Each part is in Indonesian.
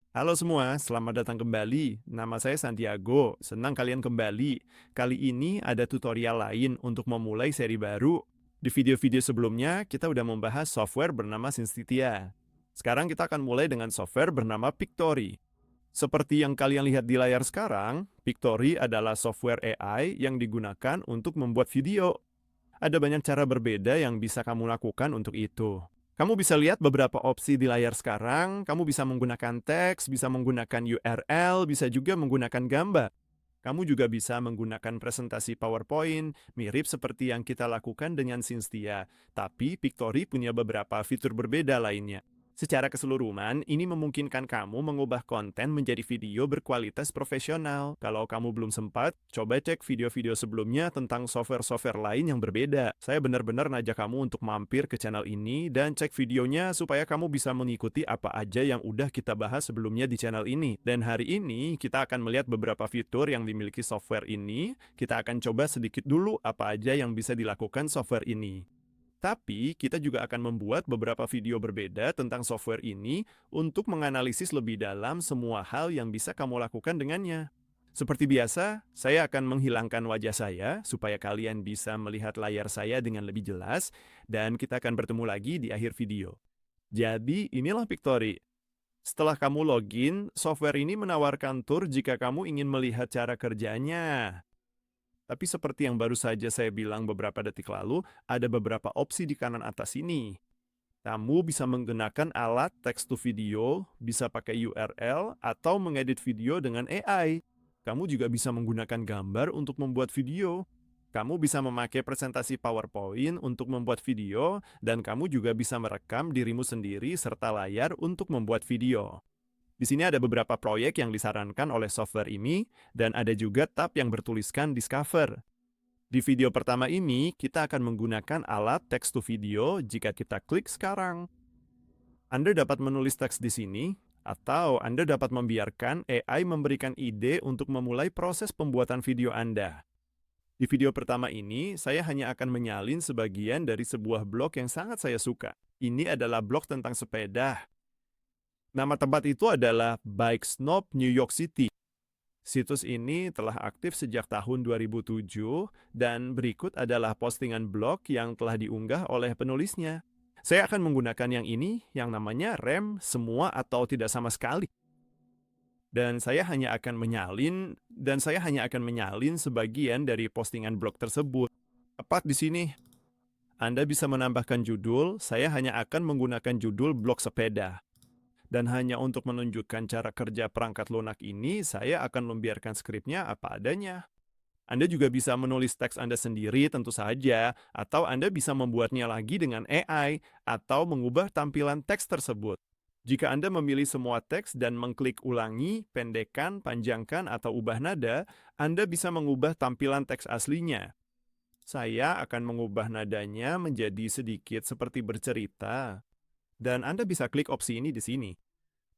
Halo semua, selamat datang kembali. Nama saya Santiago, senang kalian kembali. Kali ini ada tutorial lain untuk memulai seri baru. Di video-video sebelumnya, kita udah membahas software bernama Synthetia. Sekarang kita akan mulai dengan software bernama Pictory. Seperti yang kalian lihat di layar sekarang, Pictory adalah software AI yang digunakan untuk membuat video. Ada banyak cara berbeda yang bisa kamu lakukan untuk itu. Kamu bisa lihat beberapa opsi di layar sekarang, kamu bisa menggunakan teks, bisa menggunakan URL, bisa juga menggunakan gambar. Kamu juga bisa menggunakan presentasi PowerPoint, mirip seperti yang kita lakukan dengan Synthia, tapi Pictory punya beberapa fitur berbeda lainnya. Secara keseluruhan, ini memungkinkan kamu mengubah konten menjadi video berkualitas profesional. Kalau kamu belum sempat, coba cek video-video sebelumnya tentang software-software lain yang berbeda. Saya benar-benar ngajak kamu untuk mampir ke channel ini dan cek videonya supaya kamu bisa mengikuti apa aja yang udah kita bahas sebelumnya di channel ini. Dan hari ini kita akan melihat beberapa fitur yang dimiliki software ini. Kita akan coba sedikit dulu apa aja yang bisa dilakukan software ini. Tapi, kita juga akan membuat beberapa video berbeda tentang software ini untuk menganalisis lebih dalam semua hal yang bisa kamu lakukan dengannya. Seperti biasa, saya akan menghilangkan wajah saya supaya kalian bisa melihat layar saya dengan lebih jelas, dan kita akan bertemu lagi di akhir video. Jadi, inilah Pictory. Setelah kamu login, software ini menawarkan tour jika kamu ingin melihat cara kerjanya. Tapi seperti yang baru saja saya bilang beberapa detik lalu, ada beberapa opsi di kanan atas ini. Kamu bisa menggunakan alat text to video, bisa pakai URL, atau mengedit video dengan AI. Kamu juga bisa menggunakan gambar untuk membuat video. Kamu bisa memakai presentasi PowerPoint untuk membuat video, dan kamu juga bisa merekam dirimu sendiri serta layar untuk membuat video. Di sini ada beberapa proyek yang disarankan oleh software ini, dan ada juga tab yang bertuliskan Discover. Di video pertama ini, kita akan menggunakan alat text to video jika kita klik sekarang. Anda dapat menulis teks di sini, atau Anda dapat membiarkan AI memberikan ide untuk memulai proses pembuatan video Anda. Di video pertama ini, saya hanya akan menyalin sebagian dari sebuah blog yang sangat saya suka. Ini adalah blog tentang sepeda. Nama tempat itu adalah Bike Snob New York City. Situs ini telah aktif sejak tahun 2007 dan berikut adalah postingan blog yang telah diunggah oleh penulisnya. Saya akan menggunakan yang ini yang namanya rem semua atau tidak sama sekali. Dan saya hanya akan menyalin sebagian dari postingan blog tersebut. Tepat di sini, Anda bisa menambahkan judul, saya hanya akan menggunakan judul blog sepeda. Dan hanya untuk menunjukkan cara kerja perangkat lunak ini, saya akan membiarkan skripnya apa adanya. Anda juga bisa menulis teks Anda sendiri tentu saja, atau Anda bisa membuatnya lagi dengan AI, atau mengubah tampilan teks tersebut. Jika Anda memilih semua teks dan mengklik ulangi, pendekkan, panjangkan, atau ubah nada, Anda bisa mengubah tampilan teks aslinya. Saya akan mengubah nadanya menjadi sedikit seperti bercerita. Dan Anda bisa klik opsi ini di sini.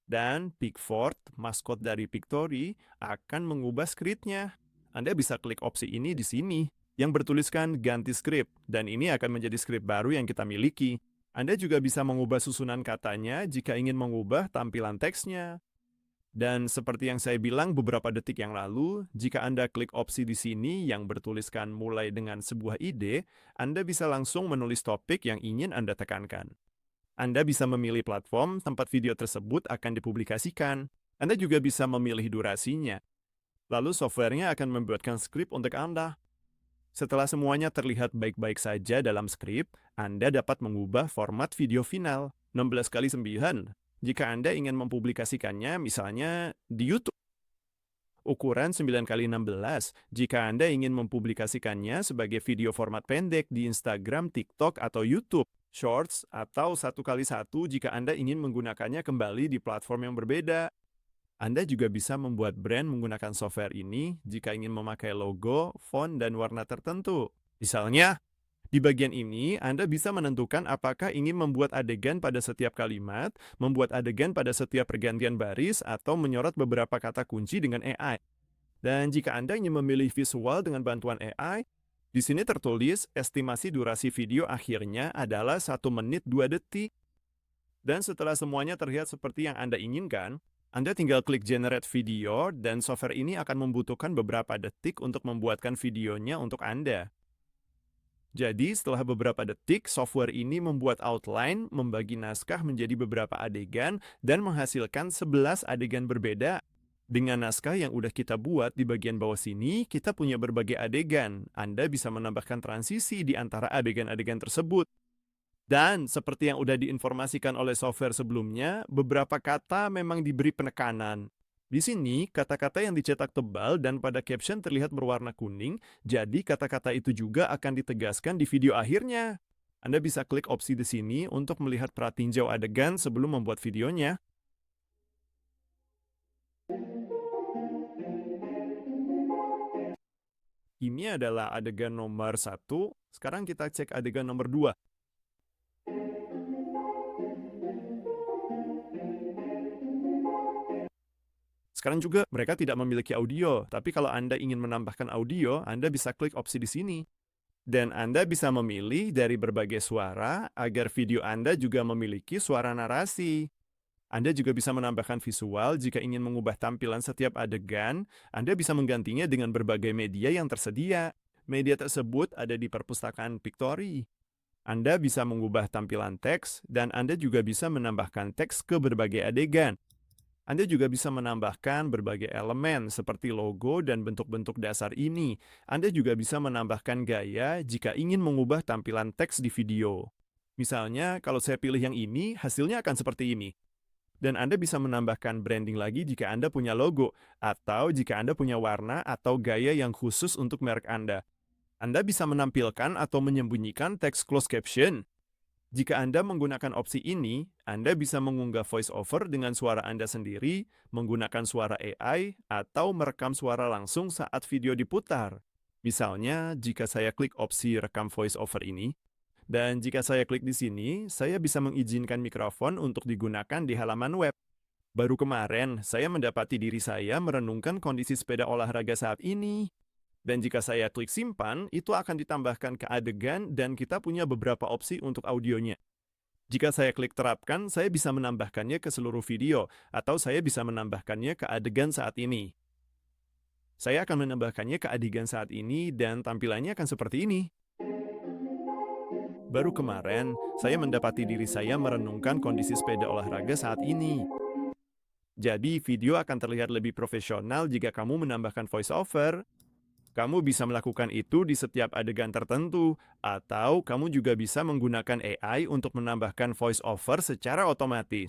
Dan Pickford, maskot dari Pictory, akan mengubah skripnya. Anda bisa klik opsi ini di sini, yang bertuliskan ganti skrip, dan ini akan menjadi skrip baru yang kita miliki. Anda juga bisa mengubah susunan katanya jika ingin mengubah tampilan teksnya. Dan seperti yang saya bilang beberapa detik yang lalu, jika Anda klik opsi di sini yang bertuliskan mulai dengan sebuah ide, Anda bisa langsung menulis topik yang ingin Anda tekankan. Anda bisa memilih platform tempat video tersebut akan dipublikasikan. Anda juga bisa memilih durasinya. Lalu softwarenya akan membuatkan skrip untuk Anda. Setelah semuanya terlihat baik-baik saja dalam skrip, Anda dapat mengubah format video final 16x9 jika Anda ingin mempublikasikannya misalnya di YouTube. Ukuran 9x16 jika Anda ingin mempublikasikannya sebagai video format pendek di Instagram, TikTok, atau YouTube. Shorts atau 1x1 jika Anda ingin menggunakannya kembali di platform yang berbeda. Anda juga bisa membuat brand menggunakan software ini jika ingin memakai logo, font, dan warna tertentu. Misalnya, di bagian ini Anda bisa menentukan apakah ingin membuat adegan pada setiap kalimat, membuat adegan pada setiap pergantian baris, atau menyorot beberapa kata kunci dengan AI. Dan jika Anda ingin memilih visual dengan bantuan AI, di sini tertulis estimasi durasi video akhirnya adalah 1 menit 2 detik. Dan setelah semuanya terlihat seperti yang Anda inginkan, Anda tinggal klik Generate Video, dan software ini akan membutuhkan beberapa detik untuk membuatkan videonya untuk Anda. Jadi, setelah beberapa detik, software ini membuat outline, membagi naskah menjadi beberapa adegan, dan menghasilkan 11 adegan berbeda. Dengan naskah yang udah kita buat di bagian bawah sini, kita punya berbagai adegan. Anda bisa menambahkan transisi di antara adegan-adegan tersebut. Dan seperti yang udah diinformasikan oleh software sebelumnya, beberapa kata memang diberi penekanan. Di sini, kata-kata yang dicetak tebal dan pada caption terlihat berwarna kuning, jadi kata-kata itu juga akan ditegaskan di video akhirnya. Anda bisa klik opsi di sini untuk melihat pratinjau adegan sebelum membuat videonya. Ini adalah adegan nomor 1, sekarang kita cek adegan nomor 2. Sekarang juga mereka tidak memiliki audio, tapi kalau Anda ingin menambahkan audio, Anda bisa klik opsi di sini. Dan Anda bisa memilih dari berbagai suara agar video Anda juga memiliki suara narasi. Anda juga bisa menambahkan visual jika ingin mengubah tampilan setiap adegan. Anda bisa menggantinya dengan berbagai media yang tersedia. Media tersebut ada di perpustakaan Pictory. Anda bisa mengubah tampilan teks, dan Anda juga bisa menambahkan teks ke berbagai adegan. Anda juga bisa menambahkan berbagai elemen seperti logo dan bentuk-bentuk dasar ini. Anda juga bisa menambahkan gaya jika ingin mengubah tampilan teks di video. Misalnya, kalau saya pilih yang ini, hasilnya akan seperti ini. Dan Anda bisa menambahkan branding lagi jika Anda punya logo, atau jika Anda punya warna atau gaya yang khusus untuk merek Anda. Anda bisa menampilkan atau menyembunyikan teks closed caption. Jika Anda menggunakan opsi ini, Anda bisa mengunggah voice-over dengan suara Anda sendiri, menggunakan suara AI, atau merekam suara langsung saat video diputar. Misalnya, jika saya klik opsi rekam voice-over ini, dan jika saya klik di sini, saya bisa mengizinkan mikrofon untuk digunakan di halaman web. Baru kemarin, saya mendapati diri saya merenungkan kondisi sepeda olahraga saat ini. Dan jika saya klik simpan, itu akan ditambahkan ke adegan dan kita punya beberapa opsi untuk audionya. Jika saya klik terapkan, saya bisa menambahkannya ke seluruh video, atau saya bisa menambahkannya ke adegan saat ini. Saya akan menambahkannya ke adegan saat ini dan tampilannya akan seperti ini. Baru kemarin, saya mendapati diri saya merenungkan kondisi sepeda olahraga saat ini. Jadi, video akan terlihat lebih profesional jika kamu menambahkan voice-over. Kamu bisa melakukan itu di setiap adegan tertentu, atau kamu juga bisa menggunakan AI untuk menambahkan voice-over secara otomatis.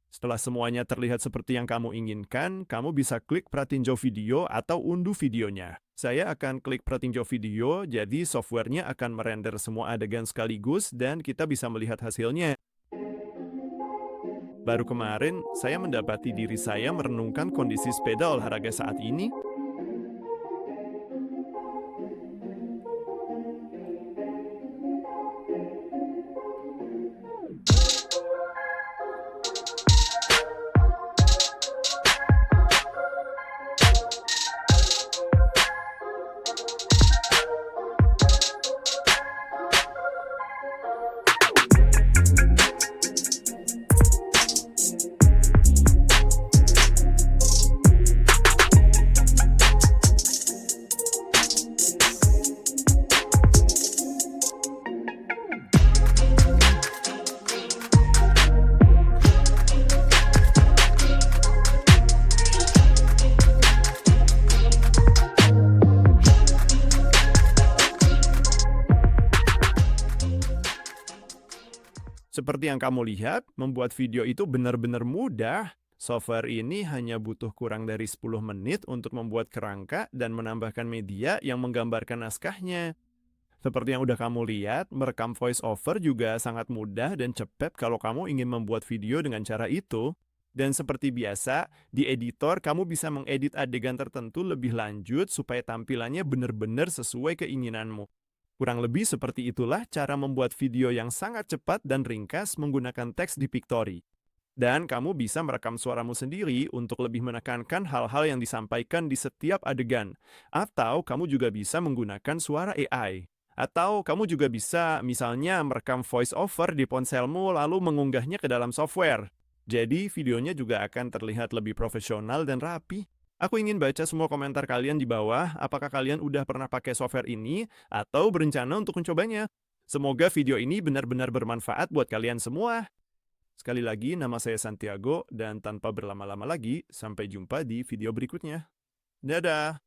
Setelah semuanya terlihat seperti yang kamu inginkan, kamu bisa klik pratinjau video atau unduh videonya. Saya akan klik pratinjau video, jadi softwarenya akan merender semua adegan sekaligus dan kita bisa melihat hasilnya. Baru kemarin, saya mendapati diri saya merenungkan kondisi sepeda olahraga saat ini. Seperti yang kamu lihat, membuat video itu benar-benar mudah. Software ini hanya butuh kurang dari 10 menit untuk membuat kerangka dan menambahkan media yang menggambarkan naskahnya. Seperti yang udah kamu lihat, merekam voice-over juga sangat mudah dan cepat kalau kamu ingin membuat video dengan cara itu. Dan seperti biasa, di editor kamu bisa mengedit adegan tertentu lebih lanjut supaya tampilannya benar-benar sesuai keinginanmu. Kurang lebih seperti itulah cara membuat video yang sangat cepat dan ringkas menggunakan teks di Pictory. Dan kamu bisa merekam suaramu sendiri untuk lebih menekankan hal-hal yang disampaikan di setiap adegan. Atau kamu juga bisa menggunakan suara AI. Atau kamu juga bisa misalnya merekam voice over di ponselmu lalu mengunggahnya ke dalam software. Jadi videonya juga akan terlihat lebih profesional dan rapi. Aku ingin baca semua komentar kalian di bawah, apakah kalian udah pernah pakai software ini atau berencana untuk mencobanya. Semoga video ini benar-benar bermanfaat buat kalian semua. Sekali lagi, nama saya Santiago, dan tanpa berlama-lama lagi, sampai jumpa di video berikutnya. Dadah!